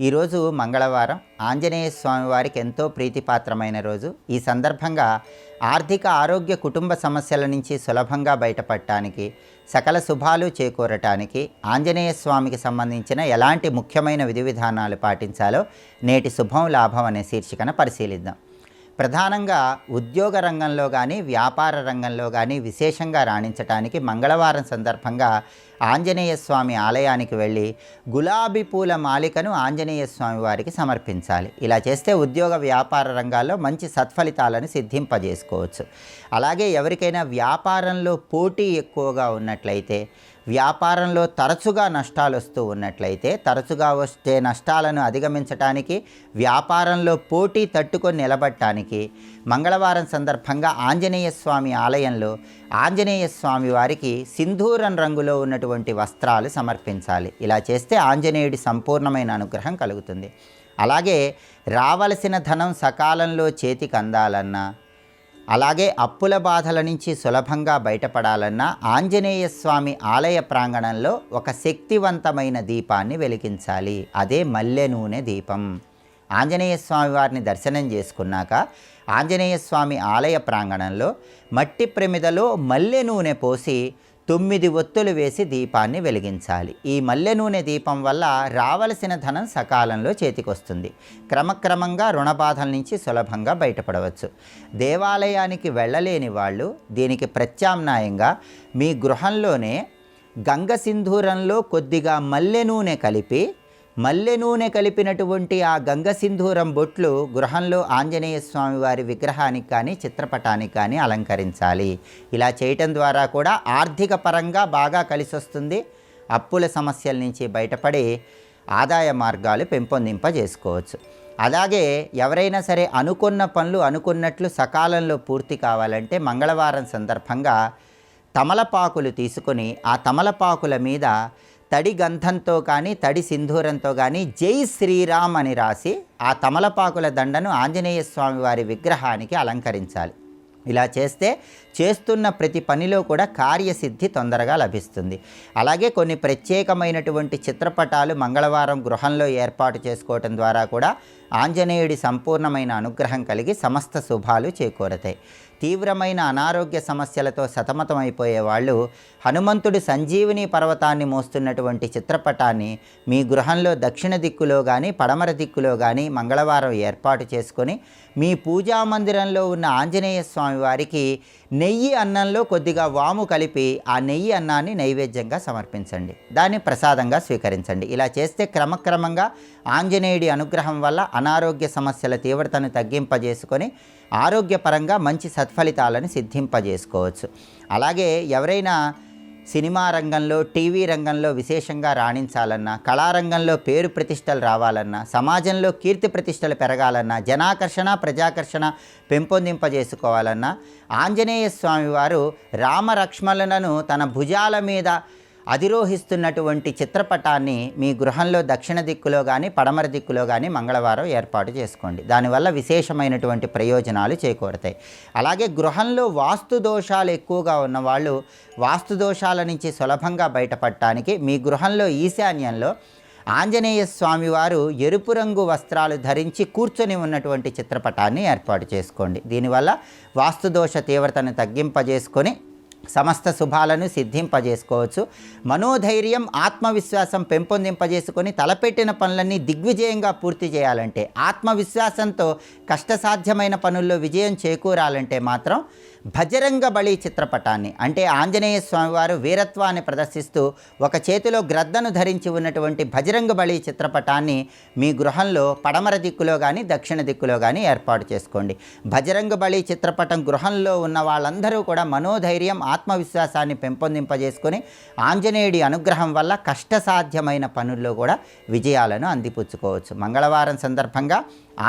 ఈరోజు మంగళవారం ఆంజనేయ స్వామి వారికి ఎంతో ప్రీతిపాత్రమైన రోజు. ఈ సందర్భంగా ఆర్థిక ఆరోగ్య కుటుంబ సమస్యల నుంచి సులభంగా బయటపడటానికి, సకల శుభాలు చేకూరటానికి ఆంజనేయ స్వామికి సంబంధించిన ఎలాంటి ముఖ్యమైన విధి విధానాలు పాటించాలో నేటి శుభం లాభం అనే శీర్షికన పరిశీలిద్దాం. ప్రధానంగా ఉద్యోగ రంగంలో కానీ వ్యాపార రంగంలో కానీ విశేషంగా రాణించటానికి మంగళవారం సందర్భంగా ఆంజనేయ స్వామి ఆలయానికి వెళ్ళి గులాబీ పూల మాలికను ఆంజనేయ స్వామి వారికి సమర్పించాలి. ఇలా చేస్తే ఉద్యోగ వ్యాపార రంగాల్లో మంచి సత్ఫలితాలను సిద్ధింపజేసుకోవచ్చు. అలాగే ఎవరికైనా వ్యాపారంలో పోటీ ఎక్కువగా ఉన్నట్లయితే, వ్యాపారంలో తరచుగా నష్టాలు వస్తూ ఉన్నట్లయితే, తరచుగా వచ్చే నష్టాలను అధిగమించటానికి, వ్యాపారంలో పోటీ తట్టుకొని నిలబడటానికి మంగళవారం సందర్భంగా ఆంజనేయ స్వామి ఆలయంలో ఆంజనేయ స్వామి వారికి సింధూరం రంగులో ఉన్నటువంటి వస్త్రాలు సమర్పించాలి. ఇలా చేస్తే ఆంజనేయుడి సంపూర్ణమైన అనుగ్రహం కలుగుతుంది. అలాగే రావలసిన ధనం సకాలంలో చేతికి అందాలన్నా, అలాగే అప్పుల బాధల నుంచి సులభంగా బయటపడాలన్నా ఆంజనేయ స్వామి ఆలయ ప్రాంగణంలో ఒక శక్తివంతమైన దీపాన్ని వెలిగించాలి. అదే మల్లె నూనె దీపం. ఆంజనేయ స్వామి వారిని దర్శనం చేసుకున్నాక ఆంజనేయ స్వామి ఆలయ ప్రాంగణంలో మట్టి ప్రమిదలో మల్లె నూనె పోసి 9 ఒత్తులు వేసి దీపాన్ని వెలిగించాలి. ఈ మల్లె నూనె దీపం వల్ల రావలసిన ధనం సకాలంలో చేతికొస్తుంది. క్రమక్రమంగా రుణబాధల నుంచి సులభంగా బయటపడవచ్చు. దేవాలయానికి వెళ్ళలేని వాళ్ళు దీనికి ప్రత్యామ్నాయంగా మీ గృహంలోనే గంగ సింధూరంలో కొద్దిగా మల్లె నూనె కలిపినటువంటి ఆ గంగ సింధూరం బొట్లు గృహంలో ఆంజనేయ స్వామి వారి విగ్రహానికి కానీ చిత్రపటానికి కానీ అలంకరించాలి. ఇలా చేయటం ద్వారా కూడా ఆర్థిక పరంగా బాగా కలిసి వస్తుంది. అప్పుల సమస్యల నుంచి బయటపడి ఆదాయ మార్గాలు పెంపొందింపజేసుకోవచ్చు. అలాగే ఎవరైనా సరే అనుకున్న పనులు అనుకున్నట్లు సకాలంలో పూర్తి కావాలంటే మంగళవారం సందర్భంగా తమలపాకులు తీసుకొని ఆ తమలపాకుల మీద తడి గంధంతో కానీ తడి సింధూరంతో కానీ జై శ్రీరామ్ అని రాసి ఆ తమలపాకుల దండను ఆంజనేయ స్వామి వారి విగ్రహానికి అలంకరించాలి. ఇలా చేస్తే చేస్తున్న ప్రతి పనిలో కూడా కార్యసిద్ధి తొందరగా లభిస్తుంది. అలాగే కొన్ని ప్రత్యేకమైనటువంటి చిత్రపటాలు మంగళవారం గృహంలో ఏర్పాటు చేసుకోవటం ద్వారా కూడా ఆంజనేయుడి సంపూర్ణమైన అనుగ్రహం కలిగి సమస్త శుభాలు చేకూరతాయి. తీవ్రమైన అనారోగ్య సమస్యలతో సతమతమైపోయే వాళ్ళు హనుమంతుడి సంజీవిని పర్వతాన్ని మోస్తున్నటువంటి చిత్రపటాన్ని మీ గృహంలో దక్షిణ దిక్కులో కానీ పడమర దిక్కులో కానీ మంగళవారం ఏర్పాటు చేసుకొని మీ పూజా మందిరంలో ఉన్న ఆంజనేయ స్వామి వారికి నెయ్యి అన్నంలో కొద్దిగా వాము కలిపి ఆ నెయ్యి అన్నాన్ని నైవేద్యంగా సమర్పించండి. దాన్ని ప్రసాదంగా స్వీకరించండి. ఇలా చేస్తే క్రమక్రమంగా ఆంజనేయుడి అనుగ్రహం వల్ల అనారోగ్య సమస్యల తీవ్రతను తగ్గింపజేసుకొని ఆరోగ్యపరంగా మంచి సత్ఫలితాలను సిద్ధింపజేసుకోవచ్చు. అలాగే ఎవరైనా సినిమా రంగంలో, టీవీ రంగంలో విశేషంగా రాణించాలన్నా, కళారంగంలో పేరు ప్రతిష్టలు రావాలన్నా, సమాజంలో కీర్తి ప్రతిష్టలు పెరగాలన్నా, జనాకర్షణ ప్రజాకర్షణ పెంపొందింపజేసుకోవాలన్నా ఆంజనేయ స్వామి వారు రామలక్ష్మణులను తన భుజాల మీద అధిరోహిస్తున్నటువంటి చిత్రపటాన్ని మీ గృహంలో దక్షిణ దిక్కులో కానీ పడమర దిక్కులో కానీ మంగళవారం ఏర్పాటు చేసుకోండి. దానివల్ల విశేషమైనటువంటి ప్రయోజనాలు చేకూరతాయి. అలాగే గృహంలో వాస్తు దోషాలు ఎక్కువగా ఉన్నవాళ్ళు వాస్తు దోషాల నుంచి సులభంగా బయటపడటానికి మీ గృహంలో ఈశాన్యంలో ఆంజనేయ స్వామి వారు ఎరుపు రంగు వస్త్రాలు ధరించి కూర్చొని ఉన్నటువంటి చిత్రపటాన్ని ఏర్పాటు చేసుకోండి. దీనివల్ల వాస్తుదోష తీవ్రతను తగ్గింపజేసుకొని సమస్త శుభాలను సిద్ధింపజేసుకోవచ్చు. మనోధైర్యం, ఆత్మవిశ్వాసం పెంపొందింపజేసుకొని తలపెట్టిన పనులన్నీ దిగ్విజయంగా పూర్తి చేయాలంటే, ఆత్మవిశ్వాసంతో కష్టసాధ్యమైన పనుల్లో విజయం చేకూరాలంటే మాత్రం భజరంగ బలి చిత్రపటాన్ని, అంటే ఆంజనేయ స్వామివారు వీరత్వాన్ని ప్రదర్శిస్తూ ఒక చేతిలో గ్రద్దను ధరించి ఉన్నటువంటి భజరంగ బలి చిత్రపటాన్ని మీ గృహంలో పడమర దిక్కులో కానీ దక్షిణ దిక్కులో కానీ ఏర్పాటు చేసుకోండి. భజరంగ బలి చిత్రపటం గృహంలో ఉన్న వాళ్ళందరూ కూడా మనోధైర్యం, ఆత్మవిశ్వాసాన్ని పెంపొందింపజేసుకొని ఆంజనేయుడి అనుగ్రహం వల్ల కష్టసాధ్యమైన పనుల్లో కూడా విజయాలను అందిపుచ్చుకోవచ్చు. మంగళవారం సందర్భంగా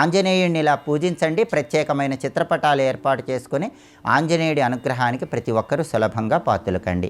ఆంజనేయుడిని ఇలా పూజించండి. ప్రత్యేకమైన చిత్రపటాలు ఏర్పాటు చేసుకొని ఆంజనేయుడి అనుగ్రహానికి ప్రతి ఒక్కరూ సులభంగా పాత్రులు కండి.